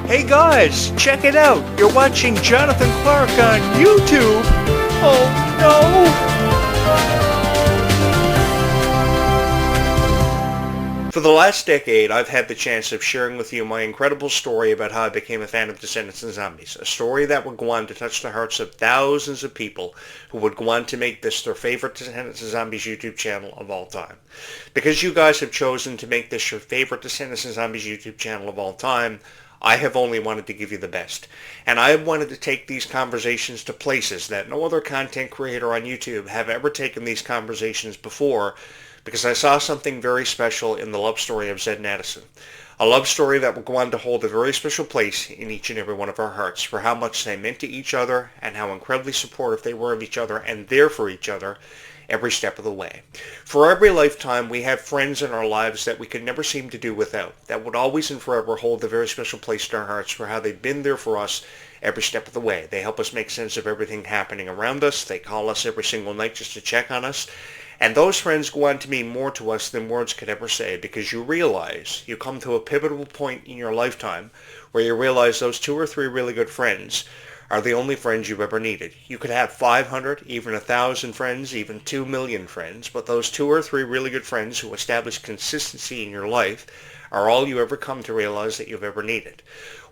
Hey guys, check it out. You're watching Jonathan Clarke on YouTube. Oh no! For the last decade, I've had the chance of sharing with you my incredible story about how I became a fan of Descendants and Zombies. A story that would go on to touch the hearts of thousands of people who would go on to make this their favorite Descendants and Zombies YouTube channel of all time. Because you guys have chosen to make this your favorite Descendants and Zombies YouTube channel of all time, I have only wanted to give you the best. And I have wanted to take these conversations to places that no other content creator on YouTube have ever taken these conversations before, because I saw something very special in the love story of Zed and Addison. A love story that will go on to hold a very special place in each and every one of our hearts for how much they meant to each other and how incredibly supportive they were of each other and there for each other every step of the way. For every lifetime, we have friends in our lives that we could never seem to do without, that would always and forever hold a very special place in our hearts for how they've been there for us every step of the way. They help us make sense of everything happening around us. They call us every single night just to check on us. And those friends go on to mean more to us than words could ever say, because you realize, you come to a pivotal point in your lifetime where you realize those 2 or 3 really good friends are the only friends you've ever needed. You could have 500, even 1,000 friends, even 2 million friends, but those 2 or 3 really good friends who establish consistency in your life are all you ever come to realize that you've ever needed.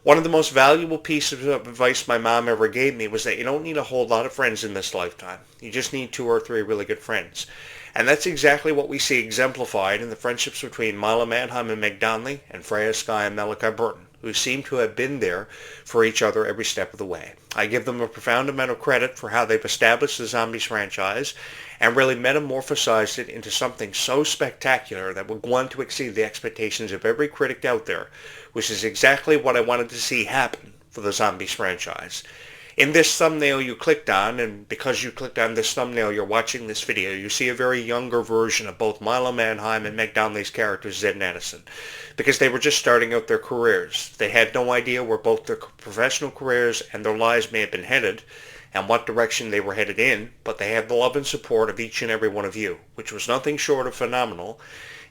One of the most valuable pieces of advice my mom ever gave me was that you don't need a whole lot of friends in this lifetime. You just need 2 or 3 really good friends. And that's exactly what we see exemplified in the friendships between Mila Manheim and Meg Donnelly and Freya Skye and Malachi Burton, who seem to have been there for each other every step of the way. I give them a profound amount of credit for how they've established the Zombies franchise and really metamorphosized it into something so spectacular that would go on to exceed the expectations of every critic out there, which is exactly what I wanted to see happen for the Zombies franchise. In this thumbnail you clicked on, and because you clicked on this thumbnail you're watching this video, you see a very younger version of both Mila Manheim and Meg Donnelly's characters, Zed and Addison, because they were just starting out their careers. They had no idea where both their professional careers and their lives may have been headed, and what direction they were headed in, but they had the love and support of each and every one of you, which was nothing short of phenomenal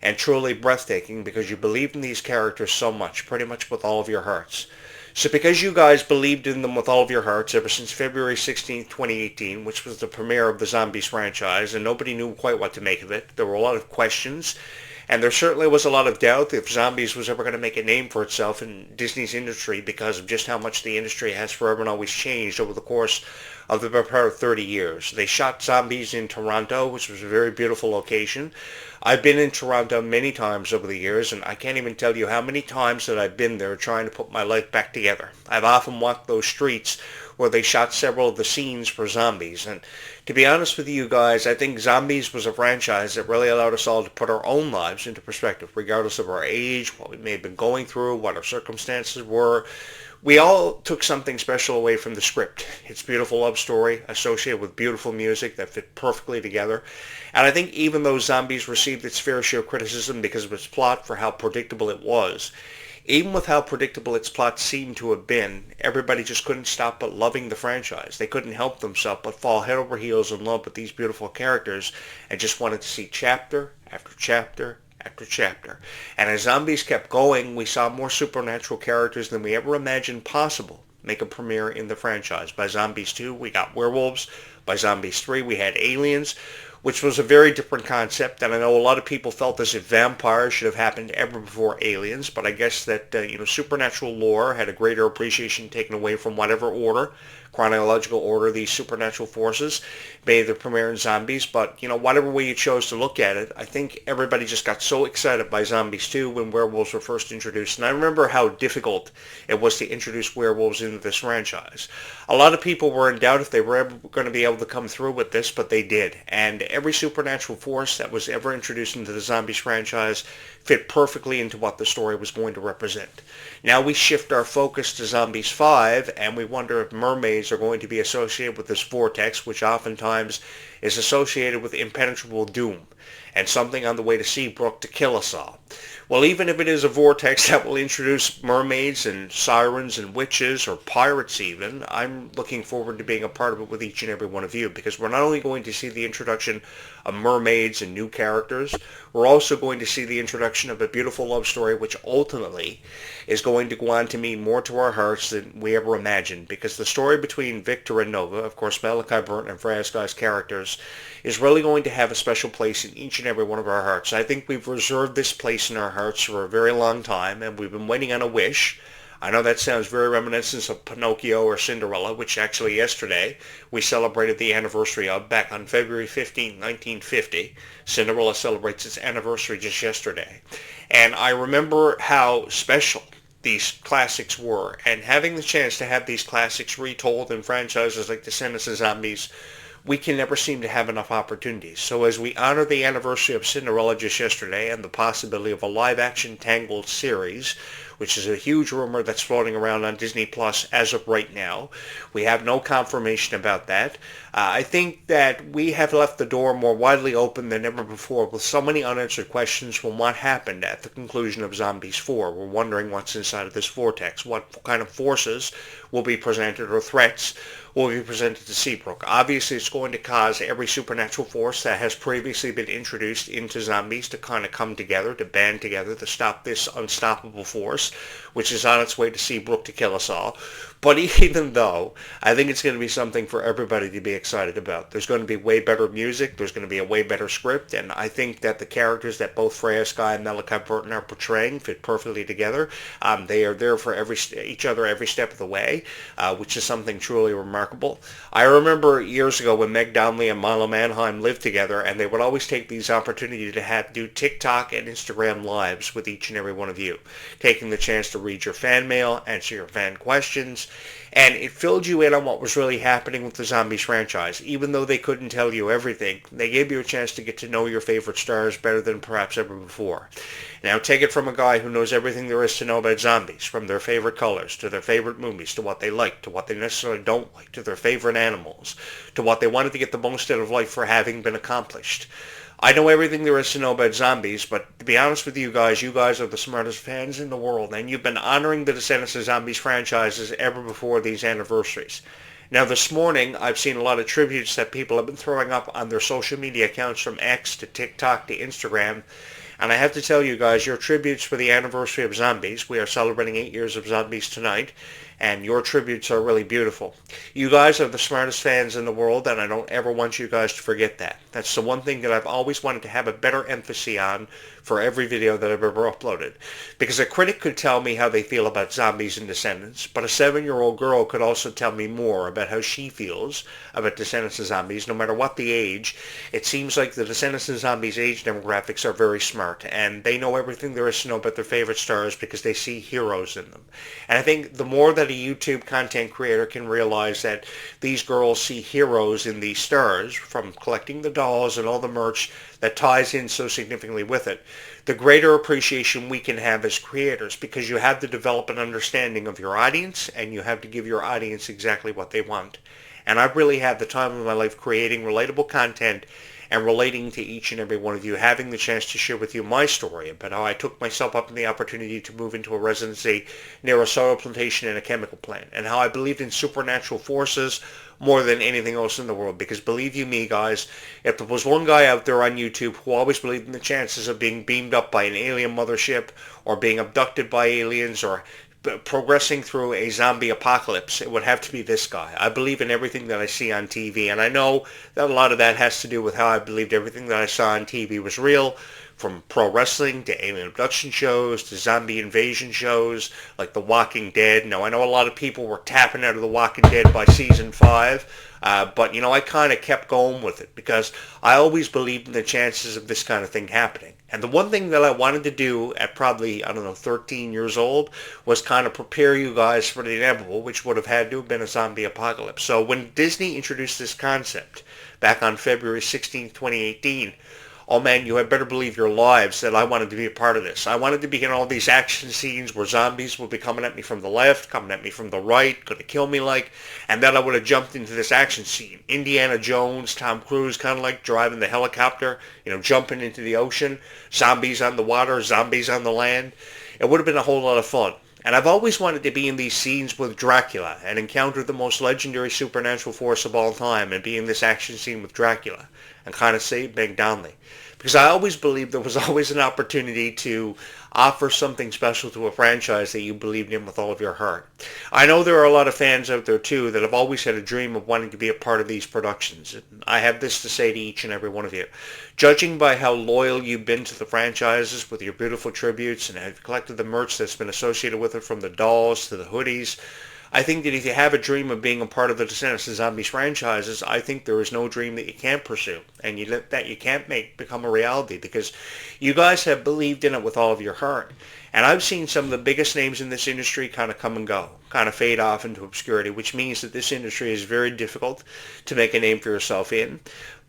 and truly breathtaking, because you believed in these characters so much, pretty much with all of your hearts. So because you guys believed in them with all of your hearts ever since February 16th, 2018, which was the premiere of the Zombies franchise, and nobody knew quite what to make of it, there were a lot of questions, and there certainly was a lot of doubt if Zombies was ever going to make a name for itself in Disney's industry, because of just how much the industry has forever and always changed over the course of the better part of 30 years. They shot Zombies in Toronto, which was a very beautiful location. I've been in Toronto many times over the years, and I can't even tell you how many times that I've been there trying to put my life back together. I've often walked those streets where they shot several of the scenes for Zombies, and to be honest with you guys, I think Zombies was a franchise that really allowed us all to put our own lives into perspective, regardless of our age, what we may have been going through, what our circumstances were. We all took something special away from the script. It's a beautiful love story associated with beautiful music that fit perfectly together. And I think even though Zombies received its fair share of criticism because of its plot for how predictable it was, even with how predictable its plot seemed to have been, everybody just couldn't stop but loving the franchise. They couldn't help themselves but fall head over heels in love with these beautiful characters and just wanted to see chapter after chapter after chapter. And as Zombies kept going, we saw more supernatural characters than we ever imagined possible make a premiere in the franchise. By Zombies 2, we got werewolves. By Zombies 3, we had aliens, which was a very different concept, and I know a lot of people felt as if vampires should have happened ever before aliens, but I guess that, supernatural lore had a greater appreciation taken away from whatever order, chronological order, these supernatural forces made their premiere in Zombies, but, whatever way you chose to look at it, I think everybody just got so excited by Zombies 2 when werewolves were first introduced, and I remember how difficult it was to introduce werewolves into this franchise. A lot of people were in doubt if they were ever going to be able to come through with this, but they did, and every supernatural force that was ever introduced into the Zombies franchise fit perfectly into what the story was going to represent. Now we shift our focus to Zombies 5, and we wonder if mermaids are going to be associated with this vortex, which oftentimes is associated with impenetrable doom, and something on the way to Seabrook to kill us all. Well, even if it is a vortex that will introduce mermaids and sirens and witches or pirates even, I'm looking forward to being a part of it with each and every one of you, because we're not only going to see the introduction of mermaids and new characters, we're also going to see the introduction of a beautiful love story which ultimately is going to go on to mean more to our hearts than we ever imagined, because the story between Victor and Nova, of course Malachi Burton and Freya Sky's characters, is really going to have a special place in each and every one of our hearts. I think we've reserved this place in our hearts for a very long time, and we've been waiting on a wish. I know that sounds very reminiscent of Pinocchio or Cinderella, which actually yesterday we celebrated the anniversary of, back on February 15, 1950. Cinderella celebrates its anniversary just yesterday. And I remember how special these classics were, and having the chance to have these classics retold in franchises like Descendants and Zombies, we can never seem to have enough opportunities. So as we honor the anniversary of Cinderella just yesterday and the possibility of a live-action Tangled series, which is a huge rumor that's floating around on Disney Plus as of right now, we have no confirmation about that. I think that we have left the door more widely open than ever before, with so many unanswered questions from what happened at the conclusion of Zombies 4. We're wondering what's inside of this vortex, what kind of forces will be presented, or threats will be presented to Seabrook. Obviously, it's going to cause every supernatural force that has previously been introduced into Zombies to kind of come together, to band together, to stop this unstoppable force, which is on its way to Seabrook to kill us all. But even though, I think it's going to be something for everybody to be excited about. There's going to be way better music, there's going to be a way better script, and I think that the characters that both Freya Sky and Malachi Burton are portraying fit perfectly together. They are there for each other every step of the way, which is something truly remarkable. I remember years ago when Meg Donnelly and Milo Manheim lived together, and they would always take these opportunities to do TikTok and Instagram lives with each and every one of you, taking the chance to read your fan mail, answer your fan questions, and it filled you in on what was really happening with the Zombies franchise. Even though they couldn't tell you everything, they gave you a chance to get to know your favorite stars better than perhaps ever before. Now take it from a guy who knows everything there is to know about zombies, from their favorite colors, to their favorite movies, to what they like, to what they necessarily don't like, to their favorite animals, to what they wanted to get the most out of life for having been accomplished. I know everything there is to know about zombies, but to be honest with you guys are the smartest fans in the world, and you've been honoring the Descendants of Zombies franchises ever before these anniversaries. Now this morning, I've seen a lot of tributes that people have been throwing up on their social media accounts, from X to TikTok to Instagram, and I have to tell you guys, your tributes for the anniversary of Zombies, we are celebrating 8 years of Zombies tonight, and your tributes are really beautiful. You guys are the smartest fans in the world, and I don't ever want you guys to forget that. That's the one thing that I've always wanted to have a better emphasis on for every video that I've ever uploaded. Because a critic could tell me how they feel about Zombies and Descendants, but a 7-year-old girl could also tell me more about how she feels about Descendants and Zombies, no matter what the age. It seems like the Descendants and Zombies age demographics are very smart, and they know everything there is to know about their favorite stars because they see heroes in them. And I think the more that a YouTube content creator can realize that these girls see heroes in these stars, from collecting the dolls and all the merch that ties in so significantly with it, the greater appreciation we can have as creators, because you have to develop an understanding of your audience, and you have to give your audience exactly what they want. And I've really had the time of my life creating relatable content and relating to each and every one of you, having the chance to share with you my story about how I took myself up in the opportunity to move into a residency near a soil plantation and a chemical plant, and how I believed in supernatural forces more than anything else in the world. Because believe you me, guys, if there was one guy out there on YouTube who always believed in the chances of being beamed up by an alien mothership, or being abducted by aliens, or progressing through a zombie apocalypse, it would have to be this guy. I believe in everything that I see on TV, and I know that a lot of that has to do with how I believed everything that I saw on TV was real, from pro wrestling to alien abduction shows to zombie invasion shows like The Walking Dead. Now, I know a lot of people were tapping out of The Walking Dead by season 5, but, you know, I kind of kept going with it because I always believed in the chances of this kind of thing happening. And the one thing that I wanted to do at probably, 13 years old, was kind of prepare you guys for the inevitable, which would have had to have been a zombie apocalypse. So when Disney introduced this concept back on February 16, 2018, oh man, you had better believe your lives that I wanted to be a part of this. I wanted to be in all these action scenes where zombies would be coming at me from the left, coming at me from the right, going to kill me like, and then I would have jumped into this action scene. Indiana Jones, Tom Cruise, kind of like driving the helicopter, jumping into the ocean, zombies on the water, zombies on the land. It would have been a whole lot of fun. And I've always wanted to be in these scenes with Dracula and encounter the most legendary supernatural force of all time and be in this action scene with Dracula and kind of save Meg Donnelly. Because I always believed there was always an opportunity to offer something special to a franchise that you believed in with all of your heart. I know there are a lot of fans out there too that have always had a dream of wanting to be a part of these productions. And I have this to say to each and every one of you. Judging by how loyal you've been to the franchises with your beautiful tributes and have collected the merch that's been associated with it, from the dolls to the hoodies, I think that if you have a dream of being a part of the Descendants and Zombies franchises, I think there is no dream that you can't pursue and that you can't make become a reality, because you guys have believed in it with all of your heart. And I've seen some of the biggest names in this industry kind of come and go, kind of fade off into obscurity, which means that this industry is very difficult to make a name for yourself in.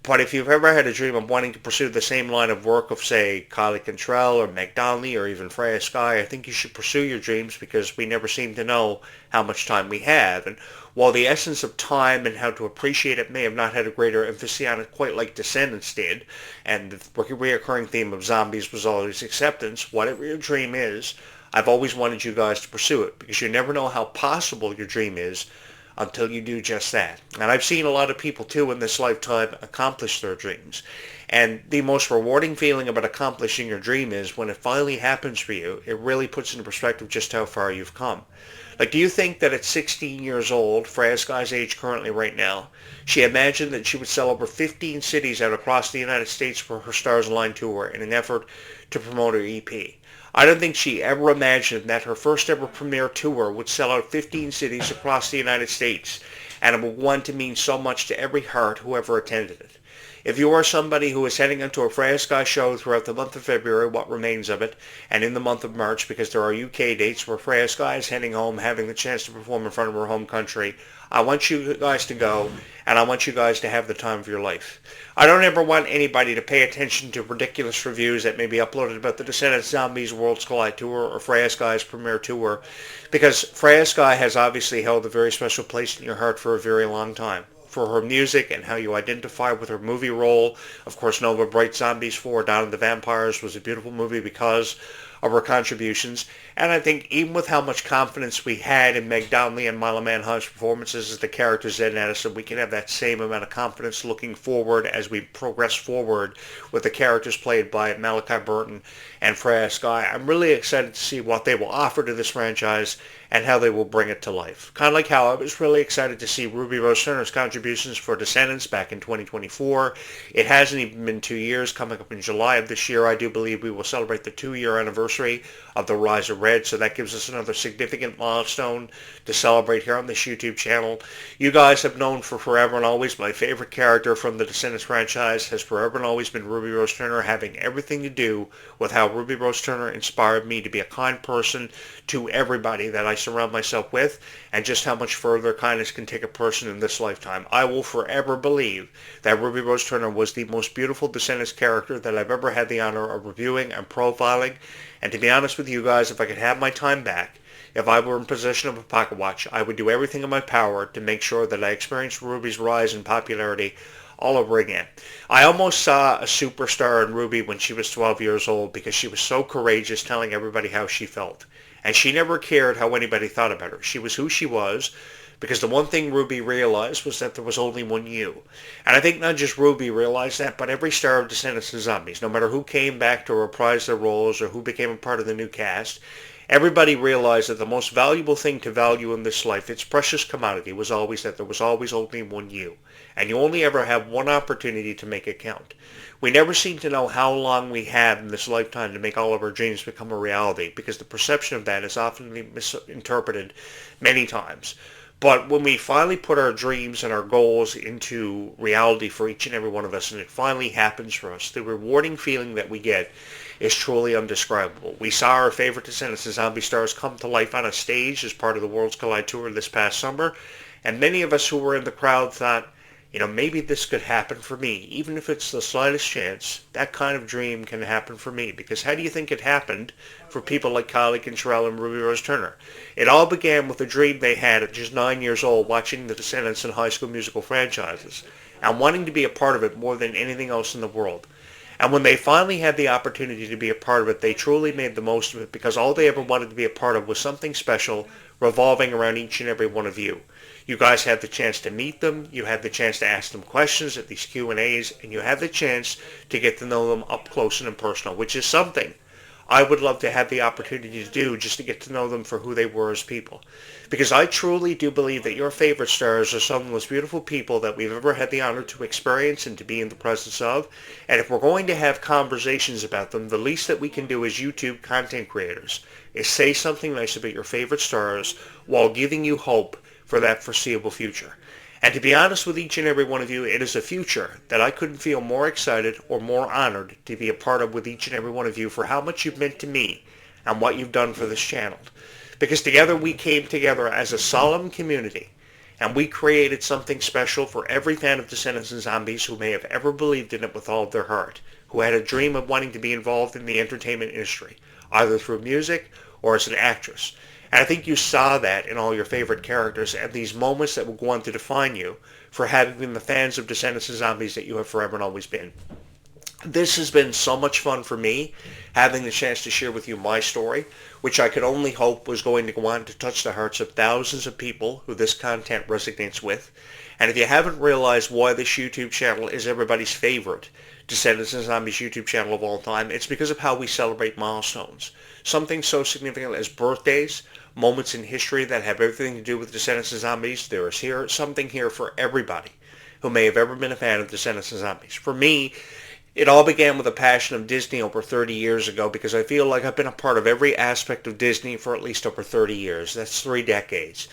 But if you've ever had a dream of wanting to pursue the same line of work of, say, Kylie Cantrell or Meg Donnelly or even Freya Sky, I think you should pursue your dreams, because we never seem to know how much time we have. And while the essence of time and how to appreciate it may have not had a greater emphasis on it quite like Descendants did, and the reoccurring theme of zombies was always acceptance, whatever your dream is, I've always wanted you guys to pursue it, because you never know how possible your dream is until you do just that. And I've seen a lot of people too in this lifetime accomplish their dreams. And the most rewarding feeling about accomplishing your dream is when it finally happens for you, it really puts into perspective just how far you've come. Like, do you think that at 16 years old, Freya Sky's age currently right now, she imagined that she would sell over 15 cities out across the United States for her Stars Align tour in an effort to promote her EP? I don't think she ever imagined that her first ever premiere tour would sell out 15 cities across the United States, and it would go on to mean so much to every heart who ever attended it. If you are somebody who is heading into a Freya Sky show throughout the month of February, what remains of it, and in the month of March, because there are UK dates where Freya Sky is heading home, having the chance to perform in front of her home country, I want you guys to go, and I want you guys to have the time of your life. I don't ever want anybody to pay attention to ridiculous reviews that may be uploaded about the Descendants Zombies Worlds Collide Tour or Freya Sky's premiere tour, because Freya Sky has obviously held a very special place in your heart for a very long time. For her music and how you identify with her movie role. Of course, Nova Bright Zombies 4, Dawn of the Vampires was a beautiful movie because of her contributions. And I think even with how much confidence we had in Meg Donnelly and Mila Manheim's performances as the characters Ed and Addison, we can have that same amount of confidence looking forward as we progress forward with the characters played by Malachi Burton and Freya Sky. I'm really excited to see what they will offer to this franchise and how they will bring it to life. Kind of like how I was really excited to see Ruby Rose Turner's contributions for Descendants back in 2024. It hasn't even been 2 years. Coming up in July of this year, I do believe we will celebrate the 2-year anniversary of the Rise of Red, so that gives us another significant milestone to celebrate here on this YouTube channel. You guys have known for forever and always my favorite character from the Descendants franchise has forever and always been Ruby Rose Turner, having everything to do with how Ruby Rose Turner inspired me to be a kind person to everybody that I surround myself with, and just how much further kindness can take a person in this lifetime. I will forever believe that Ruby Rose Turner was the most beautiful Descendants character that I've ever had the honor of reviewing and profiling. And to be honest with you guys, if I could have my time back, if I were in possession of a pocket watch, I would do everything in my power to make sure that I experienced Ruby's rise in popularity all over again. I almost saw a superstar in Ruby when she was 12 years old, because she was so courageous, telling everybody how she felt. And she never cared how anybody thought about her. She was who she was, because the one thing Ruby realized was that there was only one you. And I think not just Ruby realized that, but every star of Descendants and Zombies, no matter who came back to reprise their roles or who became a part of the new cast, everybody realized that the most valuable thing to value in this life, its precious commodity, was always that there was always only one you. And you only ever have one opportunity to make it count. We never seem to know how long we have in this lifetime to make all of our dreams become a reality, because the perception of that is often misinterpreted many times. But when we finally put our dreams and our goals into reality for each and every one of us, and it finally happens for us, the rewarding feeling that we get is truly undescribable. We saw our favorite Descendants and Zombie stars come to life on a stage as part of the Worlds Collide Tour this past summer, and many of us who were in the crowd thought, maybe this could happen for me. Even if it's the slightest chance, that kind of dream can happen for me. Because how do you think it happened for people like Clarke and Sherelle and Ruby Rose Turner? It all began with a dream they had at just 9 years old watching the Descendants and High School Musical franchises and wanting to be a part of it more than anything else in the world. And when they finally had the opportunity to be a part of it, they truly made the most of it because all they ever wanted to be a part of was something special revolving around each and every one of you. You guys had the chance to meet them, you had the chance to ask them questions at these Q&As, and you had the chance to get to know them up close and personal, which is something I would love to have the opportunity to do just to get to know them for who they were as people. Because I truly do believe that your favorite stars are some of the most beautiful people that we've ever had the honor to experience and to be in the presence of. And if we're going to have conversations about them, the least that we can do as YouTube content creators is say something nice about your favorite stars while giving you hope for that foreseeable future. And to be honest with each and every one of you, it is a future that I couldn't feel more excited or more honored to be a part of with each and every one of you for how much you've meant to me and what you've done for this channel. Because together we came together as a solemn community and we created something special for every fan of Descendants and Zombies who may have ever believed in it with all of their heart, who had a dream of wanting to be involved in the entertainment industry, either through music or as an actress. And I think you saw that in all your favorite characters and these moments that will go on to define you for having been the fans of Descendants and Zombies that you have forever and always been. This has been so much fun for me, having the chance to share with you my story, which I could only hope was going to go on to touch the hearts of thousands of people who this content resonates with. And if you haven't realized why this YouTube channel is everybody's favorite Descendants and Zombies YouTube channel of all time, it's because of how we celebrate milestones. Something so significant as birthdays, moments in history that have everything to do with Descendants and Zombies. There is something here for everybody who may have ever been a fan of Descendants and Zombies. For me, it all began with a passion of Disney over 30 years ago because I feel like I've been a part of every aspect of Disney for at least over 30 years. That's 3 decades.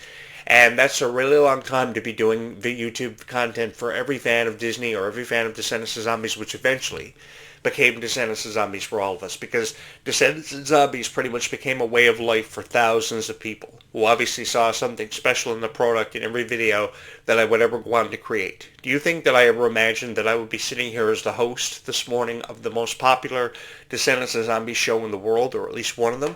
And that's a really long time to be doing the YouTube content for every fan of Disney or every fan of Descendants and Zombies, which eventually became Descendants and Zombies for all of us, because Descendants and Zombies pretty much became a way of life for thousands of people who obviously saw something special in the product in every video that I would ever go on to create. Do you think that I ever imagined that I would be sitting here as the host this morning of the most popular Descendants and Zombies show in the world, or at least one of them?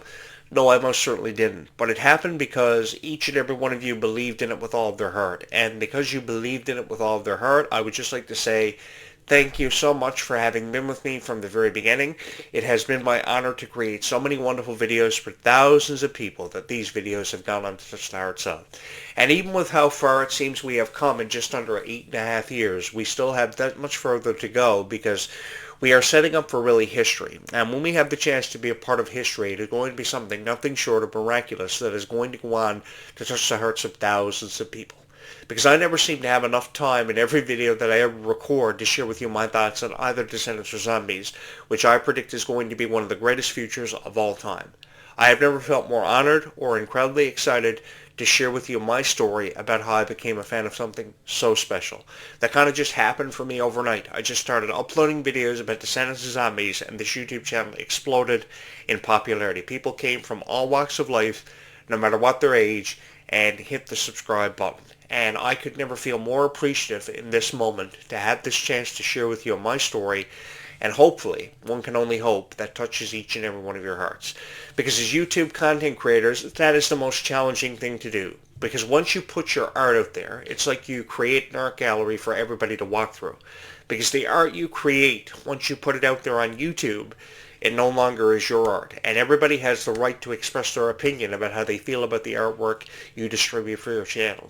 No, I most certainly didn't. But it happened because each and every one of you believed in it with all of their heart. And because you believed in it with all of their heart, I would just like to say thank you so much for having been with me from the very beginning. It has been my honor to create so many wonderful videos for thousands of people that these videos have gone on to touch the hearts of. And even with how far it seems we have come in just under 8.5 years, we still have that much further to go because we are setting up for really history. And when we have the chance to be a part of history, it is going to be something nothing short of miraculous that is going to go on to touch the hearts of thousands of people. Because I never seem to have enough time in every video that I ever record to share with you my thoughts on either Descendants or Zombies, which I predict is going to be one of the greatest futures of all time. I have never felt more honored or incredibly excited to share with you my story about how I became a fan of something so special. That kind of just happened for me overnight. I just started uploading videos about Descendants and Zombies, and this YouTube channel exploded in popularity. People came from all walks of life, no matter what their age, and hit the subscribe button. And I could never feel more appreciative in this moment to have this chance to share with you my story, and hopefully, one can only hope, that touches each and every one of your hearts. Because as YouTube content creators, that is the most challenging thing to do. Because once you put your art out there, it's like you create an art gallery for everybody to walk through. Because the art you create, once you put it out there on YouTube, it no longer is your art. And everybody has the right to express their opinion about how they feel about the artwork you distribute for your channel.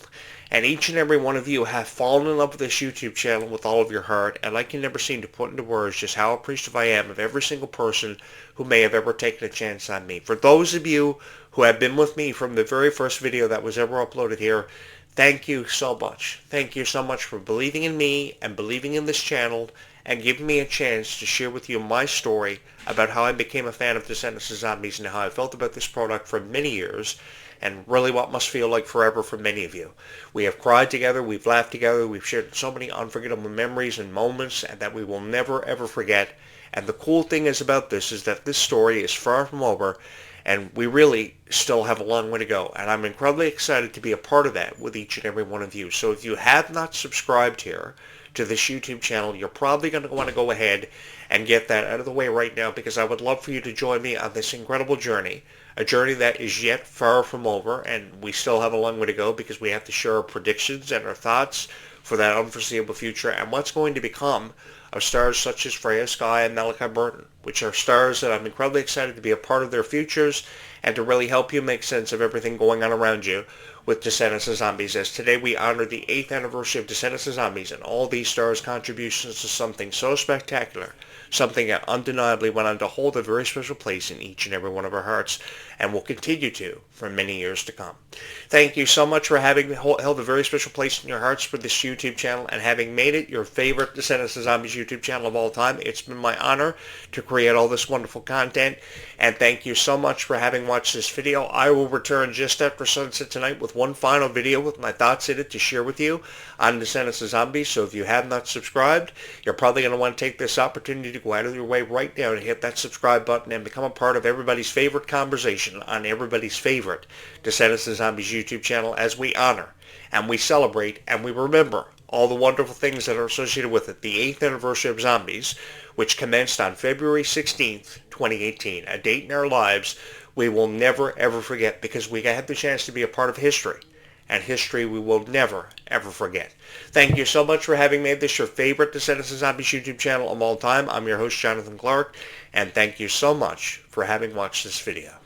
And each and every one of you have fallen in love with this YouTube channel with all of your heart, and I can never seem to put into words just how appreciative I am of every single person who may have ever taken a chance on me. For those of you who have been with me from the very first video that was ever uploaded here, thank you so much. Thank you so much for believing in me and believing in this channel and giving me a chance to share with you my story about how I became a fan of Descendants and Zombies and how I felt about this product for many years, and really what must feel like forever for many of you. We have cried together, we've laughed together, we've shared so many unforgettable memories and moments and that we will never ever forget. And the cool thing is about this is that this story is far from over, And we really still have a long way to go. And I'm incredibly excited to be a part of that with each and every one of you. So if you have not subscribed here to this YouTube channel, you're probably going to want to go ahead and get that out of the way right now, because I would love for you to join me on this incredible journey, a journey that is yet far from over, and we still have a long way to go because we have to share our predictions and our thoughts for that unforeseeable future and what's going to become of stars such as Freya Sky and Malachi Burton, which are stars that I'm incredibly excited to be a part of their futures and to really help you make sense of everything going on around you with Descendants of Zombies, as today we honor the 8th anniversary of Descendants of Zombies and all these stars' contributions to something so spectacular, something that undeniably went on to hold a very special place in each and every one of our hearts and will continue to for many years to come. Thank you so much for having held a very special place in your hearts for this YouTube channel and having made it your favorite Descendants of Zombies YouTube channel of all time. It's been my honor to create all this wonderful content, and thank you so much for having watched this video. I will return just after sunset tonight with one final video with my thoughts in it to share with you on Descendants of Zombies. So if you have not subscribed, you're probably going to want to take this opportunity to go out of your way right now and hit that subscribe button and become a part of everybody's favorite conversation on everybody's favorite Descendants of Zombies YouTube channel, as we honor and we celebrate and we remember all the wonderful things that are associated with it. The 8th anniversary of Zombies, which commenced on February 16th, 2018, a date in our lives we will never ever forget, because we had the chance to be a part of history, and history we will never ever forget. Thank you so much for having made this your favorite Descendants of Zombies YouTube channel of all time. I'm your host, Jonathan Clarke, and thank you so much for having watched this video.